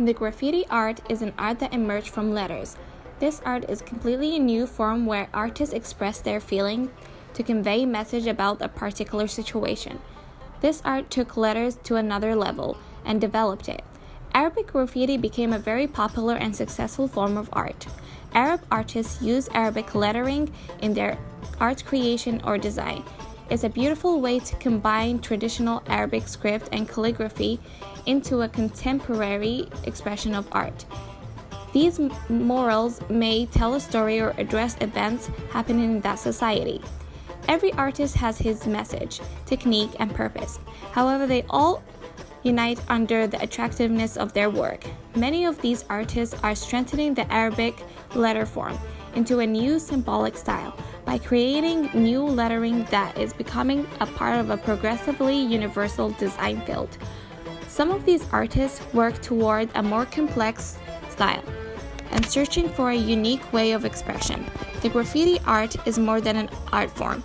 The graffiti art is an art that emerged from letters. This art is completely a new form where artists express their feeling to convey a message about a particular situation. This art took letters to another level and developed it. Arabic graffiti became a very popular and successful form of art. Arab artists use Arabic lettering in their art creation or design. It's a beautiful way to combine traditional Arabic script and calligraphy into a contemporary expression of art. These murals may tell a story or address events happening in that society. Every artist has his message, technique, and purpose. However, they all unite under the attractiveness of their work. Many of these artists are strengthening the Arabic letter form into a new symbolic style by creating new lettering that is becoming a part of a progressively universal design field. Some of these artists work toward a more complex style and searching for a unique way of expression. The graffiti art is more than an art form.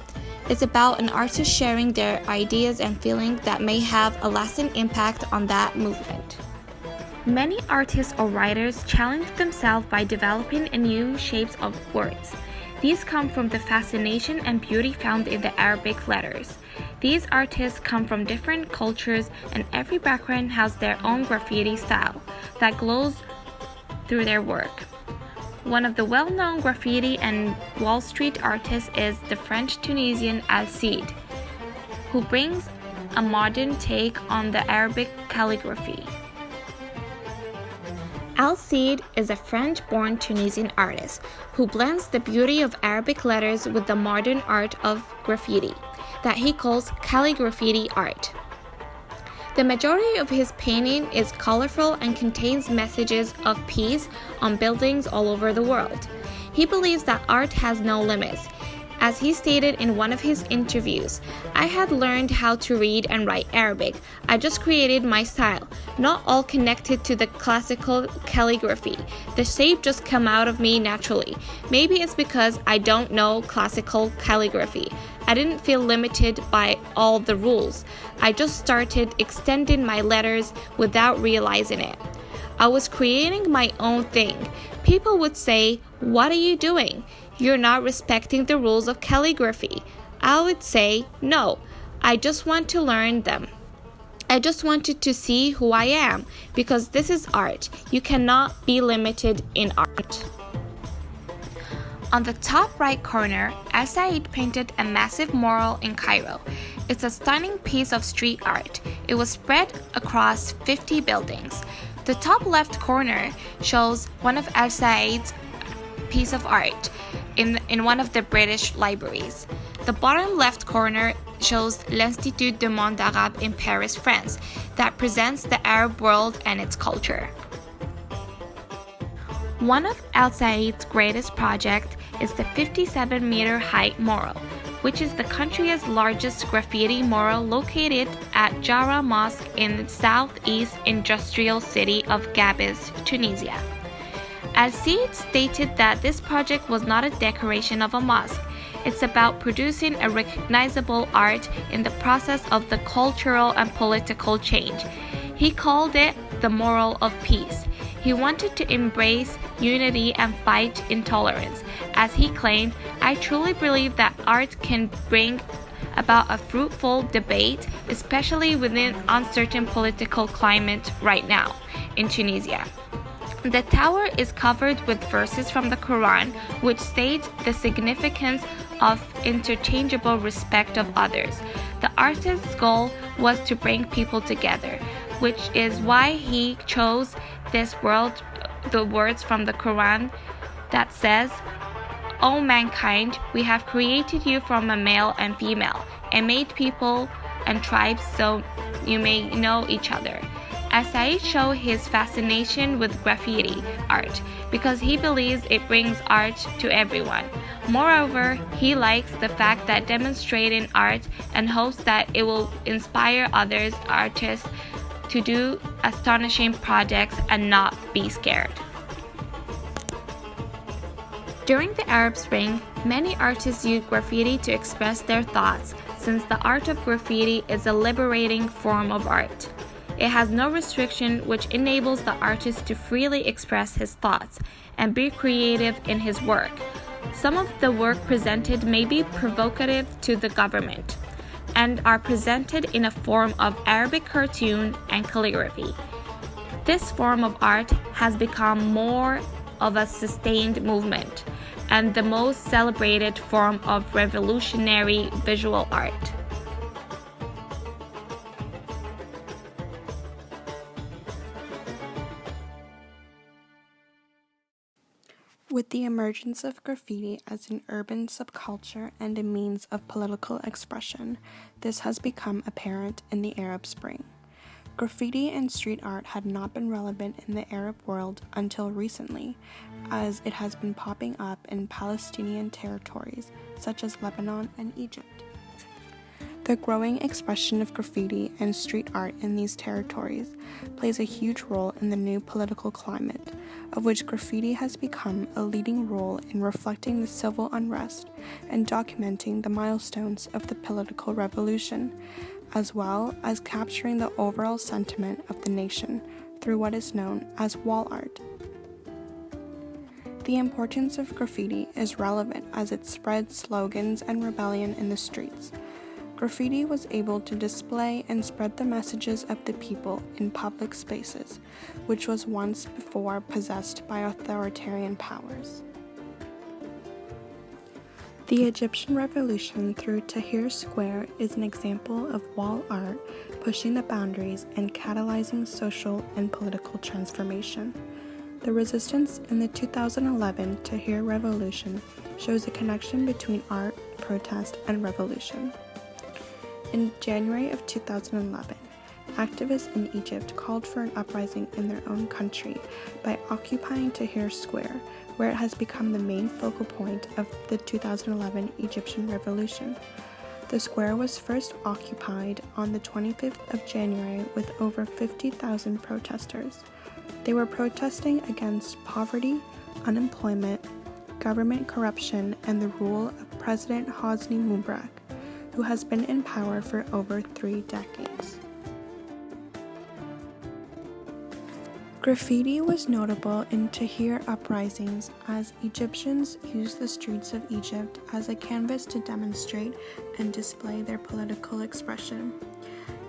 It's about an artist sharing their ideas and feelings that may have a lasting impact on that movement. Many artists or writers challenge themselves by developing new shapes of words. These come from the fascination and beauty found in the Arabic letters. These artists come from different cultures, and every background has their own graffiti style that glows through their work. One of the well-known graffiti and Wall Street artists is the French-Tunisian Al-Cid, who brings a modern take on the Arabic calligraphy. Al-Cid is a French-born Tunisian artist who blends the beauty of Arabic letters with the modern art of graffiti that he calls calligraffiti art. The majority of his painting is colorful and contains messages of peace on buildings all over the world. He believes that art has no limits. As he stated in one of his interviews, "I had learned how to read and write Arabic. I just created my style, not all connected to the classical calligraphy. The shape just came out of me naturally. Maybe it's because I don't know classical calligraphy. I didn't feel limited by all the rules. I just started extending my letters without realizing it. I was creating my own thing. People would say, 'What are you doing? You're not respecting the rules of calligraphy.' I would say, 'No, I just want to learn them. I just wanted to see who I am, because this is art. You cannot be limited in art.'" On the top right corner, Al-Said painted a massive mural in Cairo. It's a stunning piece of street art. It was spread across 50 buildings. The top left corner shows one of Al-Said's piece of art in one of the British libraries. The bottom left corner shows l'Institut du Monde Arabe in Paris, France, that presents the Arab world and its culture. One of Al-Said's greatest projects is the 57-meter height mural, which is the country's largest graffiti mural located at Jara Mosque in the southeast industrial city of Gabes, Tunisia. Al-Said stated that this project was not a decoration of a mosque. It's about producing a recognizable art in the process of the cultural and political change. He called it the mural of peace. He wanted to embrace unity and fight intolerance. As he claimed, "I truly believe that art can bring about a fruitful debate, especially within uncertain political climate right now in Tunisia." The tower is covered with verses from the Quran, which state the significance of interchangeable respect of others. The artist's goal was to bring people together, which is why he chose the words from the Quran that says, "O mankind, we have created you from a male and female, and made people and tribes so you may know each other." Al-Said showed his fascination with graffiti art because he believes it brings art to everyone. Moreover, he likes the fact that demonstrating art and hopes that it will inspire other artists to do astonishing projects and not be scared. During the Arab Spring, many artists use graffiti to express their thoughts, since the art of graffiti is a liberating form of art. It has no restriction, which enables the artist to freely express his thoughts and be creative in his work. Some of the work presented may be provocative to the government and are presented in a form of Arabic cartoon and calligraphy. This form of art has become more of a sustained movement and the most celebrated form of revolutionary visual art. With the emergence of graffiti as an urban subculture and a means of political expression, this has become apparent in the Arab Spring. Graffiti and street art had not been relevant in the Arab world until recently, as it has been popping up in Palestinian territories such as Lebanon and Egypt. The growing expression of graffiti and street art in these territories plays a huge role in the new political climate, of which graffiti has become a leading role in reflecting the civil unrest and documenting the milestones of the political revolution, as well as capturing the overall sentiment of the nation through what is known as wall art. The importance of graffiti is relevant as it spreads slogans and rebellion in the streets. Graffiti was able to display and spread the messages of the people in public spaces, which was once before possessed by authoritarian powers. The Egyptian Revolution through Tahrir Square is an example of wall art pushing the boundaries and catalyzing social and political transformation. The resistance in the 2011 Tahrir Revolution shows a connection between art, protest, and revolution. In January of 2011, activists in Egypt called for an uprising in their own country by occupying Tahrir Square, where it has become the main focal point of the 2011 Egyptian Revolution. The square was first occupied on the 25th of January with over 50,000 protesters. They were protesting against poverty, unemployment, government corruption, and the rule of President Hosni Mubarak, who has been in power for over 3 decades. Graffiti was notable in Tahrir uprisings as Egyptians used the streets of Egypt as a canvas to demonstrate and display their political expression.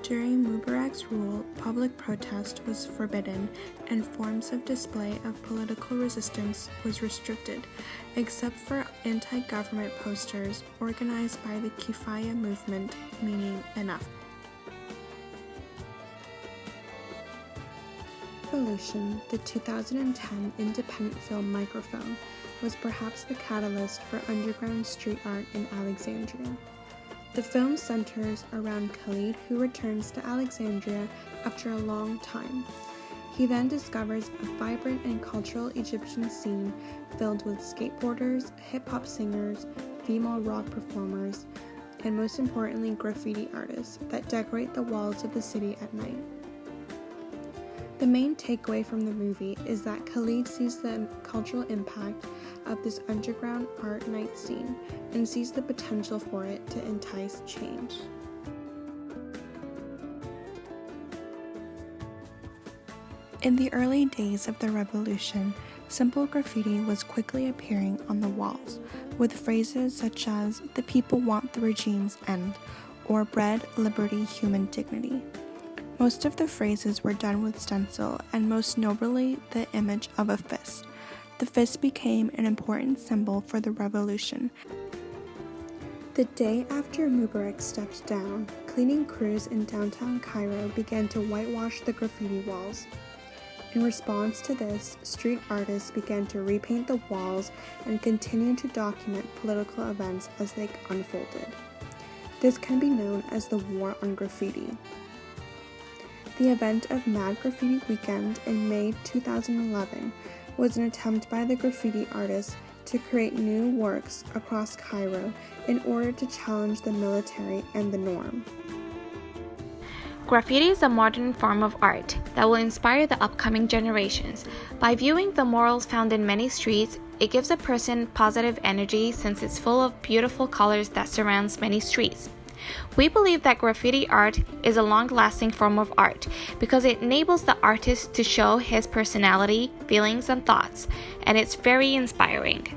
During Mubarak's rule, public protest was forbidden and forms of display of political resistance was restricted, except for anti-government posters organized by the Kifaya movement, meaning enough. Revolution, the 2010 independent film Microfilm, was perhaps the catalyst for underground street art in Alexandria. The film centers around Khalid, who returns to Alexandria after a long time. He then discovers a vibrant and cultural Egyptian scene filled with skateboarders, hip-hop singers, female rock performers, and most importantly, graffiti artists that decorate the walls of the city at night. The main takeaway from the movie is that Khalid sees the cultural impact of this underground art night scene and sees the potential for it to entice change. In the early days of the revolution, simple graffiti was quickly appearing on the walls, with phrases such as "the people want the regime's end" or "bread, liberty, human dignity." Most of the phrases were done with stencil, and most notably the image of a fist. The fist became an important symbol for the revolution. The day after Mubarak stepped down, cleaning crews in downtown Cairo began to whitewash the graffiti walls. In response to this, street artists began to repaint the walls and continue to document political events as they unfolded. This can be known as the War on Graffiti. The event of Mad Graffiti Weekend in May 2011 was an attempt by the graffiti artists to create new works across Cairo in order to challenge the military and the norm. Graffiti is a modern form of art that will inspire the upcoming generations. By viewing the murals found in many streets, it gives a person positive energy since it's full of beautiful colors that surrounds many streets. We believe that graffiti art is a long-lasting form of art because it enables the artist to show his personality, feelings, and thoughts, and it's very inspiring.